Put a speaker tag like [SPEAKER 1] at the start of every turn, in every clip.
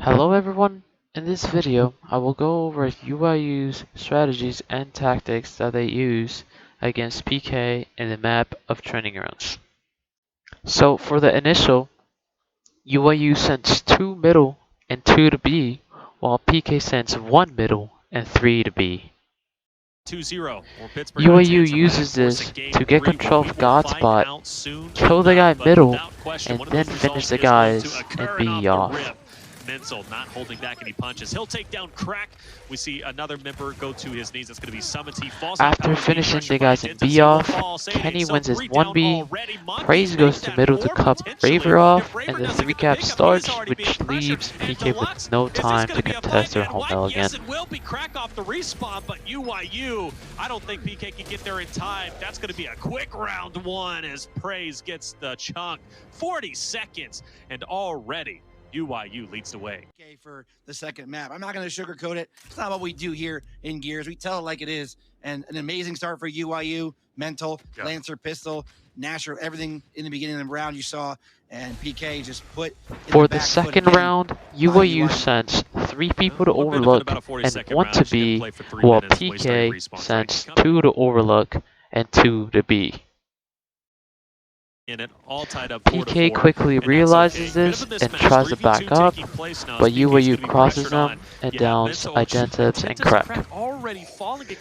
[SPEAKER 1] Hello everyone, in this video I will go over UYU's strategies and tactics that they use against PK in the map of training grounds. So for the initial, UYU sends 2 middle and 2 to B, while PK sends 1 middle and 3 to B.
[SPEAKER 2] 2-0 or Pittsburgh Knights
[SPEAKER 1] UYU uses this to get control of God spot, kill the guy middle, and then finish the guys in B off.
[SPEAKER 2] Mental not holding back any punches. He'll take down Crack. We see another member go to his knees. That's going to be Summons. He falls.
[SPEAKER 1] After finishing the guys in B off, Kenny wins his 1B, Praise goes to middle to cut Raver off, and the 3-cap starts, which leaves PK with no time to contest their home hill again.
[SPEAKER 2] Yes, it will be Crack off the respawn, but UYU, I don't think PK can get there in time. That's going to be a quick round one as Praise gets the chunk. 40 seconds, and already UYU leads the way.
[SPEAKER 3] Okay, for the second map. I'm not going to sugarcoat it. It's not what we do here in Gears. We tell it like it is. And an amazing start for UYU. Mental, Lancer, Pistol, Nasher, everything in the beginning of the round you saw. And PK just put
[SPEAKER 1] for the second round, UYU sends 3 people to Overlook and 1 to B, while PK sends 2 to Overlook and 2 to B. PK quickly realizes this and tries to back up, but UYU crosses them and downs Identives and Crack.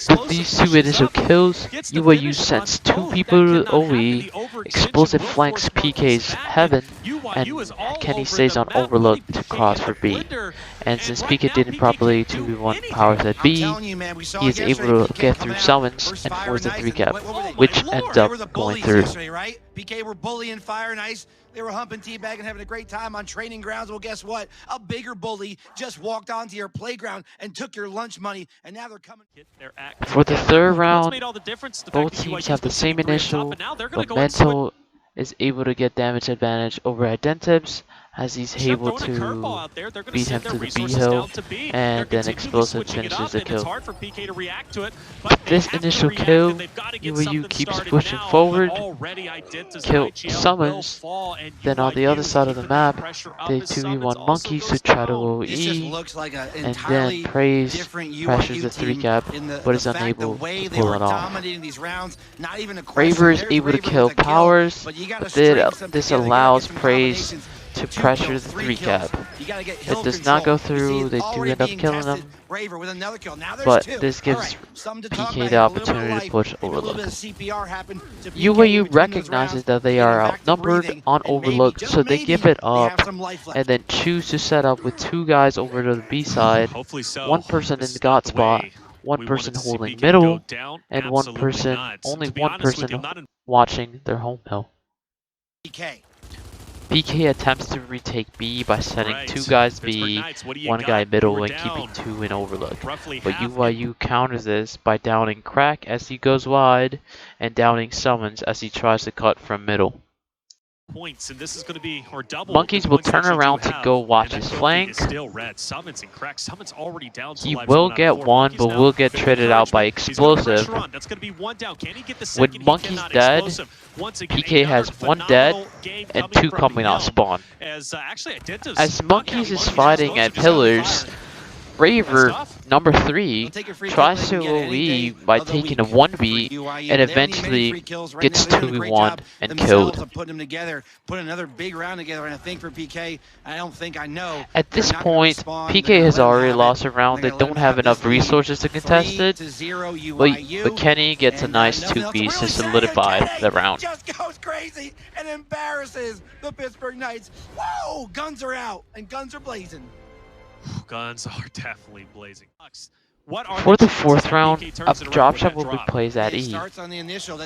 [SPEAKER 1] With these 2 initial kills, UYU sends 2 people to OE, Explosive flanks PK's Heaven, and Kenny stays on Overlook to cross for B. And since PK didn't properly 2v1 powers at B, he is able to get through Summons and force the 3-cap, which ends up going through.
[SPEAKER 3] PK were bullying Fire and Ice. They were humping teabag and having a great time on training grounds. Well, guess what? A bigger bully just walked onto your playground and took your lunch money, and now they're coming.
[SPEAKER 1] For the third round, both teams have the same initial, but Mental is able to get damage advantage over Identives, as he's able to beat him to the B hill, and then Explosive finishes the kill. With this initial kill, UYU keeps pushing forward, kill Summons, then on the other side of the map, they 2v1 Monkeys to try to OE, and then Praise pressures the 3-cap, but is unable to pull it off. Raver is able to kill Powers, but this allows Praise to pressure the 3-cap. It does not go through, they do end up killing them, but this gives PK the opportunity to push Overlook. UYU recognizes that they are outnumbered on Overlook, so they give it up and then choose to set up with 2 guys over to the B side, 1 person in the God spot, 1 person holding middle, and only one person watching their home hill. PK attempts to retake B by sending 2 guys B, 1 guy middle, and keeping 2 in Overlook. But UYU counters this by downing Crack as he goes wide, and downing Summons as he tries to cut from middle.
[SPEAKER 2] Points, and this is going to be
[SPEAKER 1] Monkeys will turn around to go watch his flank. He will get 1, but will get traded out by Explosive. With Monkeys dead, PK has 1 dead and 2 coming out spawn. As Monkeys is fighting at pillars, Raver, number 3, tries to OE by taking a 1B and eventually gets 2v1 and killed. At this point, PK has already lost a round. They don't have enough resources to contest it, but Kenny gets a nice 2Bs to solidify the round.
[SPEAKER 3] Just goes crazy and embarrasses the Pittsburgh Knights. Whoa! Guns are out and guns are blazing.
[SPEAKER 2] Guns are definitely blazing.
[SPEAKER 1] For the 4th round, a drop shot will be placed at E,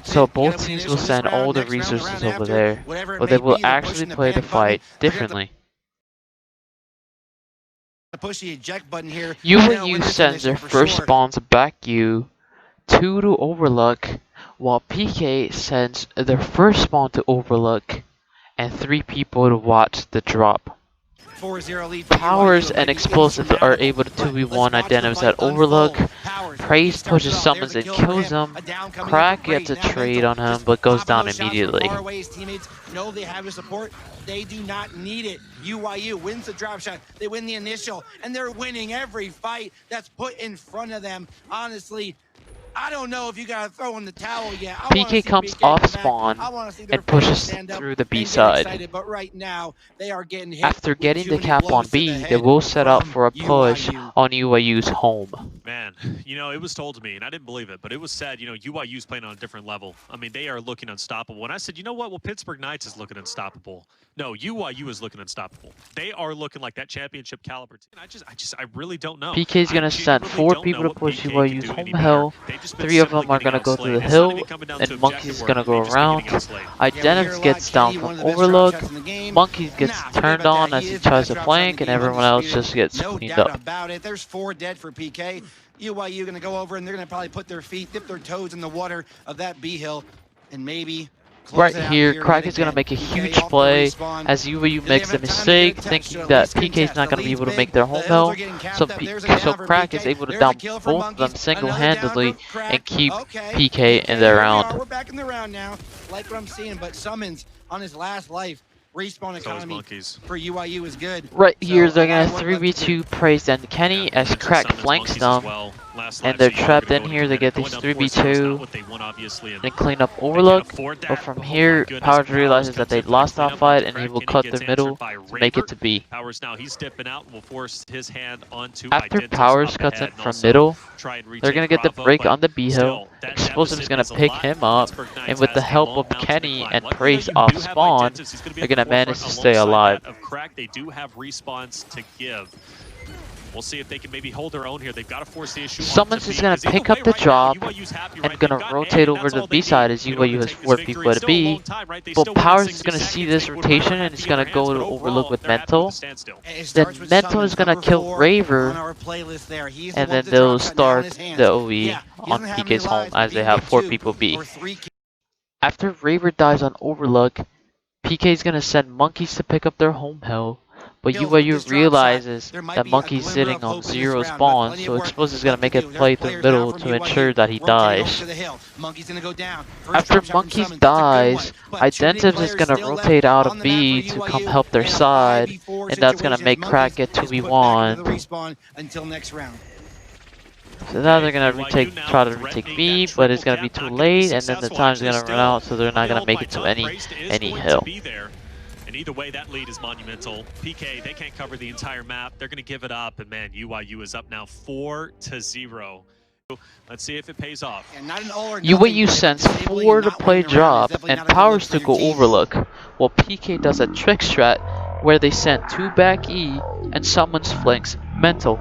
[SPEAKER 1] so both teams will send all the resources over there, but they will actually play the fight differently. UYU sends their first spawns back U, 2 to Overlook, while PK sends their first spawn to Overlook, and 3 people to watch the drop.
[SPEAKER 3] 4-0 lead for
[SPEAKER 1] Powers
[SPEAKER 3] UYU,
[SPEAKER 1] and
[SPEAKER 3] maybe
[SPEAKER 1] Explosive are
[SPEAKER 3] insurmountable,
[SPEAKER 1] able to
[SPEAKER 3] but
[SPEAKER 1] 2v1
[SPEAKER 3] let's watch the
[SPEAKER 1] Identities
[SPEAKER 3] fight
[SPEAKER 1] at Overlook.
[SPEAKER 3] unfold. Powers, he
[SPEAKER 1] Praise
[SPEAKER 3] starts
[SPEAKER 1] pushes
[SPEAKER 3] it off. There's
[SPEAKER 1] Summons
[SPEAKER 3] a
[SPEAKER 1] and
[SPEAKER 3] kill for
[SPEAKER 1] kills
[SPEAKER 3] him.
[SPEAKER 1] him.
[SPEAKER 3] A down coming in
[SPEAKER 1] Crack
[SPEAKER 3] for
[SPEAKER 1] gets a
[SPEAKER 3] Praise. Now
[SPEAKER 1] trade
[SPEAKER 3] Mental
[SPEAKER 1] on him,
[SPEAKER 3] just
[SPEAKER 1] but goes
[SPEAKER 3] popping
[SPEAKER 1] down
[SPEAKER 3] those shots from
[SPEAKER 1] immediately.
[SPEAKER 3] far away. His teammates know they have his support. They do not need it. UYU wins the drop shot. They win the initial, and they're winning every fight that's put in front of them. Honestly, I don't know if you gotta throw in the towel yet. I want to
[SPEAKER 1] PK
[SPEAKER 3] see
[SPEAKER 1] comes
[SPEAKER 3] PK
[SPEAKER 1] off
[SPEAKER 3] come back.
[SPEAKER 1] spawn
[SPEAKER 3] I want to see their
[SPEAKER 1] and
[SPEAKER 3] players
[SPEAKER 1] pushes
[SPEAKER 3] stand up
[SPEAKER 1] through the B
[SPEAKER 3] and get
[SPEAKER 1] side.
[SPEAKER 3] excited. But right now, they are getting hit
[SPEAKER 1] After
[SPEAKER 3] with
[SPEAKER 1] getting
[SPEAKER 3] too
[SPEAKER 1] the
[SPEAKER 3] many
[SPEAKER 1] cap on
[SPEAKER 3] blows to the
[SPEAKER 1] B, they
[SPEAKER 3] head
[SPEAKER 1] will set up
[SPEAKER 3] from
[SPEAKER 1] for a push
[SPEAKER 3] UYU.
[SPEAKER 1] on UYU's home.
[SPEAKER 2] Man, you know, it was told to me, and I didn't believe it, but it was said, you know, UYU's playing on a different level. I mean, they are looking unstoppable. And I said, you know what? Well, Pittsburgh Knights is looking unstoppable. No, UYU is looking unstoppable. They are looking like that championship caliber team. I really don't know.
[SPEAKER 1] PK's gonna send 4 people to push UYU's home hill. 3 of them are gonna go through the hill, and Monkey's gonna go around. Identities gets down from Overlook. Monkeys gets turned on as he tries to flank, and everyone else just gets
[SPEAKER 3] no
[SPEAKER 1] cleaned
[SPEAKER 3] doubt
[SPEAKER 1] up.
[SPEAKER 3] about it. There's 4 dead for PK. UYU gonna go over and they're gonna probably put their feet, dip their toes in the water of that B hill, and maybe close
[SPEAKER 1] Right
[SPEAKER 3] it out
[SPEAKER 1] here,
[SPEAKER 3] yet
[SPEAKER 1] Crack is going to
[SPEAKER 3] again.
[SPEAKER 1] make a
[SPEAKER 3] PK
[SPEAKER 1] huge
[SPEAKER 3] off the
[SPEAKER 1] play
[SPEAKER 3] respawn.
[SPEAKER 1] as UYU
[SPEAKER 3] Do they
[SPEAKER 1] makes a
[SPEAKER 3] have time to
[SPEAKER 1] mistake,
[SPEAKER 3] get a touch?
[SPEAKER 1] thinking
[SPEAKER 3] So
[SPEAKER 1] that
[SPEAKER 3] let's
[SPEAKER 1] PK is
[SPEAKER 3] contest.
[SPEAKER 1] not
[SPEAKER 3] The
[SPEAKER 1] going to be
[SPEAKER 3] lead's
[SPEAKER 1] able to
[SPEAKER 3] big.
[SPEAKER 1] make their
[SPEAKER 3] The
[SPEAKER 1] home
[SPEAKER 3] hills
[SPEAKER 1] hill.
[SPEAKER 3] are getting capped
[SPEAKER 1] So,
[SPEAKER 3] up. There's a down for
[SPEAKER 1] Crack
[SPEAKER 3] PK.
[SPEAKER 1] is able to
[SPEAKER 3] There's a
[SPEAKER 1] down
[SPEAKER 3] kill for
[SPEAKER 1] both of them
[SPEAKER 3] Monkeys. Another down
[SPEAKER 1] single-handedly
[SPEAKER 3] for Crack.
[SPEAKER 1] and keep
[SPEAKER 3] Okay.
[SPEAKER 1] PK in their
[SPEAKER 3] here we
[SPEAKER 1] round.
[SPEAKER 3] are. We're back in the round now. Like what I'm seeing, but Summons on his last life. Respawn economy for UYU is good.
[SPEAKER 1] Right
[SPEAKER 3] So
[SPEAKER 1] here, they're
[SPEAKER 3] a lot
[SPEAKER 1] going
[SPEAKER 3] of
[SPEAKER 1] to
[SPEAKER 3] work left to do.
[SPEAKER 1] 3v2 Praise and Kenny as Crack flanks them. And they're trapped in here. They get this 3v2 and clean up Overlook. But from here, Powers realizes that they lost that fight, and he will cut the middle to make it to B.
[SPEAKER 2] Powers now, he's dipping out and will force his hand onto
[SPEAKER 1] After
[SPEAKER 2] Identities
[SPEAKER 1] Powers
[SPEAKER 2] up
[SPEAKER 1] cuts
[SPEAKER 2] ahead
[SPEAKER 1] in
[SPEAKER 2] and
[SPEAKER 1] from
[SPEAKER 2] also
[SPEAKER 1] middle,
[SPEAKER 2] try and
[SPEAKER 1] they're
[SPEAKER 2] retake
[SPEAKER 1] going to get the
[SPEAKER 2] Bravo,
[SPEAKER 1] break
[SPEAKER 2] but
[SPEAKER 1] on the B hill.
[SPEAKER 2] still, that
[SPEAKER 1] Explosive is
[SPEAKER 2] deficit
[SPEAKER 1] going to
[SPEAKER 2] a
[SPEAKER 1] pick
[SPEAKER 2] lot.
[SPEAKER 1] him up,
[SPEAKER 2] Pittsburgh Knights
[SPEAKER 1] and with the
[SPEAKER 2] has a
[SPEAKER 1] help
[SPEAKER 2] long
[SPEAKER 1] of
[SPEAKER 2] mountain to
[SPEAKER 1] Kenny
[SPEAKER 2] climb.
[SPEAKER 1] and
[SPEAKER 2] Luckily,
[SPEAKER 1] Praise
[SPEAKER 2] though, you
[SPEAKER 1] off
[SPEAKER 2] do have
[SPEAKER 1] spawn,
[SPEAKER 2] Identities who's gonna be
[SPEAKER 1] they're
[SPEAKER 2] at the
[SPEAKER 1] going to manage
[SPEAKER 2] forefront
[SPEAKER 1] to stay
[SPEAKER 2] alongside
[SPEAKER 1] alive.
[SPEAKER 2] that of Crack. They do have respawns to give. We'll see if they can maybe hold their own here. They've got to force the issue.
[SPEAKER 1] Summons is going to pick up the drop and going to rotate over to the B side as UYU has 4 people at B. But Powers is going to see this rotation and he's going to go to Overlook with Mental. Then Mental is going to kill Raver, and then they'll start the OE on PK's home as they have 4 people B. After Raver dies on Overlook, PK is going to send Monkeys to pick up their home hill. But UYU realizes that Monkey's sitting on 0 spawn, so Explosive is going to make a play through middle to ensure that he dies. After Monkeys dies, Identities is going to rotate out of B to come help their side, and that's going to make Crack get 2v1. So now they're going to try to retake B, but it's going to be too late, and then the time's going to run out, so they're not going to make it to any hill.
[SPEAKER 2] And either way, that lead is monumental. PK, they can't cover the entire map. They're going to give it up, and man, UYU is up now 4-0. Let's see if it pays off.
[SPEAKER 1] UYU sends 4 to play drop and Powers to go Overlook, while PK does a trick strat where they send 2 back E and Summons flanks Mental.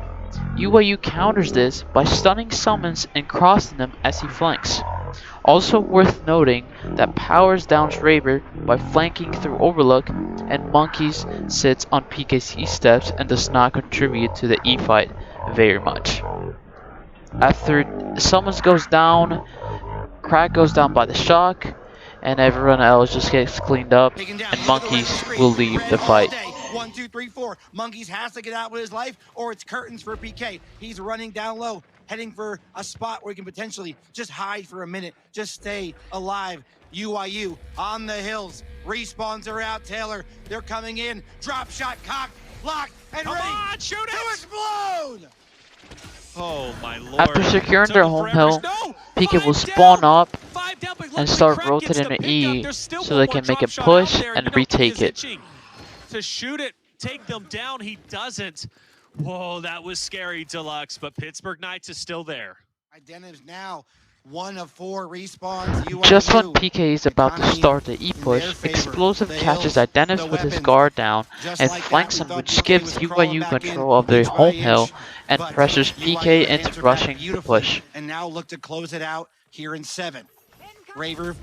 [SPEAKER 1] UYU counters this by stunning Summons and crossing them as he flanks. Also worth noting that Powers downs Raver by flanking through Overlook, and Monkeys sits on PK's E steps and does not contribute to the E fight very much. After Summons goes down, Crack goes down by the shock, and everyone else just gets cleaned up, and Monkeys will leave the fight.
[SPEAKER 3] 1, 2, 3, 4. Monkeys has to get out with his life, or it's curtains for PK. He's running down low, heading for a spot where he can potentially just hide for a minute, just stay alive. UYU on the hills. Respawns are out. Taylor, they're coming in. Drop shot, cocked, locked, and ready to explode.
[SPEAKER 2] Oh my lord.
[SPEAKER 1] After securing their home hill, PK will spawn up and start rotating to E so they can make a push and retake it.
[SPEAKER 2] To shoot it, take them down, he doesn't. Whoa, that was scary, Deluxe, but Pittsburgh Knights is still there.
[SPEAKER 3] Identities now 1 of 4 respawns. UYU.
[SPEAKER 1] Just when PK is about to start the E push, Explosive catches Identities with his guard down and flanks him, which gives UYU control of their home hill and pressures PK into rushing the push.
[SPEAKER 3] And now look to close it out here in 7. Raver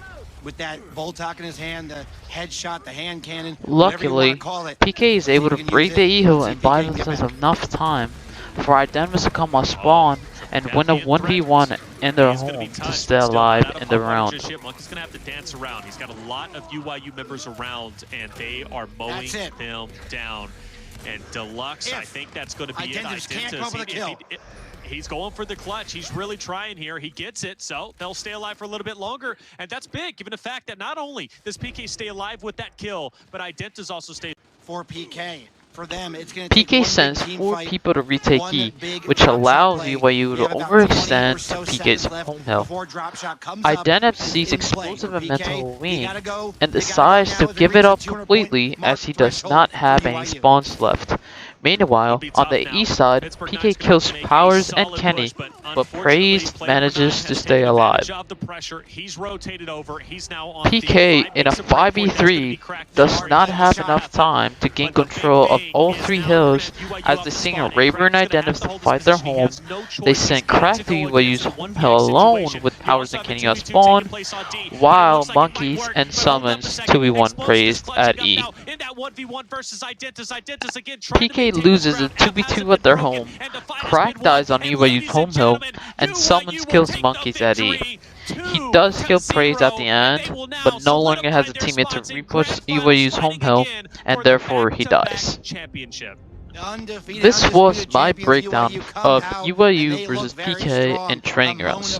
[SPEAKER 3] with that Voltok in his hand, the headshot, the hand cannon.
[SPEAKER 1] Luckily, PK is able to break the E hill and buy themselves enough time for Identities to come off spawn and win a 1v1 in their home to stay alive in the round.
[SPEAKER 2] Monkey's gonna have to dance around. He's got a lot of UYU members around, and they are mowing him down. And Deluxe, I think that's going to be
[SPEAKER 3] Identitas can't come up with a kill.
[SPEAKER 2] He's going for the clutch. He's really trying here. He gets it, so they'll stay alive for a little bit longer. And that's big, given the fact that not only does PK stay alive with that kill, but Identitas also stays.
[SPEAKER 3] For PK. For them, it's going to take
[SPEAKER 1] PK
[SPEAKER 3] one
[SPEAKER 1] sends
[SPEAKER 3] big team
[SPEAKER 1] 4
[SPEAKER 3] fight,
[SPEAKER 1] people to retake
[SPEAKER 3] one
[SPEAKER 1] E,
[SPEAKER 3] big
[SPEAKER 1] which
[SPEAKER 3] drop
[SPEAKER 1] allows
[SPEAKER 3] shot play.
[SPEAKER 1] UYU
[SPEAKER 3] We
[SPEAKER 1] to
[SPEAKER 3] have about 20 or
[SPEAKER 1] overextend
[SPEAKER 3] so
[SPEAKER 1] to PK's
[SPEAKER 3] seconds left
[SPEAKER 1] home hill.
[SPEAKER 3] before drop shot comes up.
[SPEAKER 1] Identitas
[SPEAKER 3] It's
[SPEAKER 1] sees
[SPEAKER 3] in play
[SPEAKER 1] explosive
[SPEAKER 3] for
[SPEAKER 1] and
[SPEAKER 3] PK.
[SPEAKER 1] mental
[SPEAKER 3] You
[SPEAKER 1] wing
[SPEAKER 3] gotta go.
[SPEAKER 1] and
[SPEAKER 3] They gotta go
[SPEAKER 1] decides
[SPEAKER 3] now
[SPEAKER 1] to
[SPEAKER 3] as they
[SPEAKER 1] give
[SPEAKER 3] reach
[SPEAKER 1] it
[SPEAKER 3] the
[SPEAKER 1] up
[SPEAKER 3] 200
[SPEAKER 1] completely
[SPEAKER 3] point
[SPEAKER 1] as he does
[SPEAKER 3] threshold
[SPEAKER 1] not
[SPEAKER 3] for
[SPEAKER 1] have any
[SPEAKER 3] UYU.
[SPEAKER 1] spawns left. Meanwhile,
[SPEAKER 2] Be
[SPEAKER 1] on
[SPEAKER 2] tough
[SPEAKER 1] the
[SPEAKER 2] now.
[SPEAKER 1] east side,
[SPEAKER 2] Pittsburgh
[SPEAKER 1] PK
[SPEAKER 2] Knights gonna have
[SPEAKER 1] kills
[SPEAKER 2] to make a
[SPEAKER 1] Powers and
[SPEAKER 2] solid
[SPEAKER 1] Kenny,
[SPEAKER 2] push,
[SPEAKER 1] but
[SPEAKER 2] unfortunately,
[SPEAKER 1] Praise
[SPEAKER 2] player number 9
[SPEAKER 1] manages
[SPEAKER 2] has
[SPEAKER 1] to stay
[SPEAKER 2] taken
[SPEAKER 1] alive.
[SPEAKER 2] advantage of the pressure. He's rotated over. He's now on
[SPEAKER 1] PK
[SPEAKER 2] the
[SPEAKER 1] in a 5v3 does not have enough time to gain control of all 3 hills as they sing Raver and Identitas to fight their home. They send Crack to UYU's home hill alone with Powers and Kenny on spawn, while Monkeys and Summons 2v1 Praised at E. PK loses a 2v2 at their home, Crack dies on UYU's home hill, and Summons kills Monkeys at E. He does kill Praise at the end, but no longer has a teammate to repush UYU's home hill, and therefore he dies. This was my breakdown of UYU versus PK in training grounds.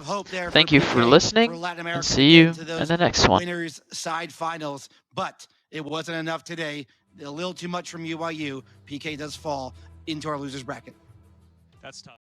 [SPEAKER 1] Thank you for listening, and see you in the next one.
[SPEAKER 3] Winners side finals, but it wasn't enough today. A little too much from UYU. PK does fall into our losers bracket.
[SPEAKER 2] That's tough.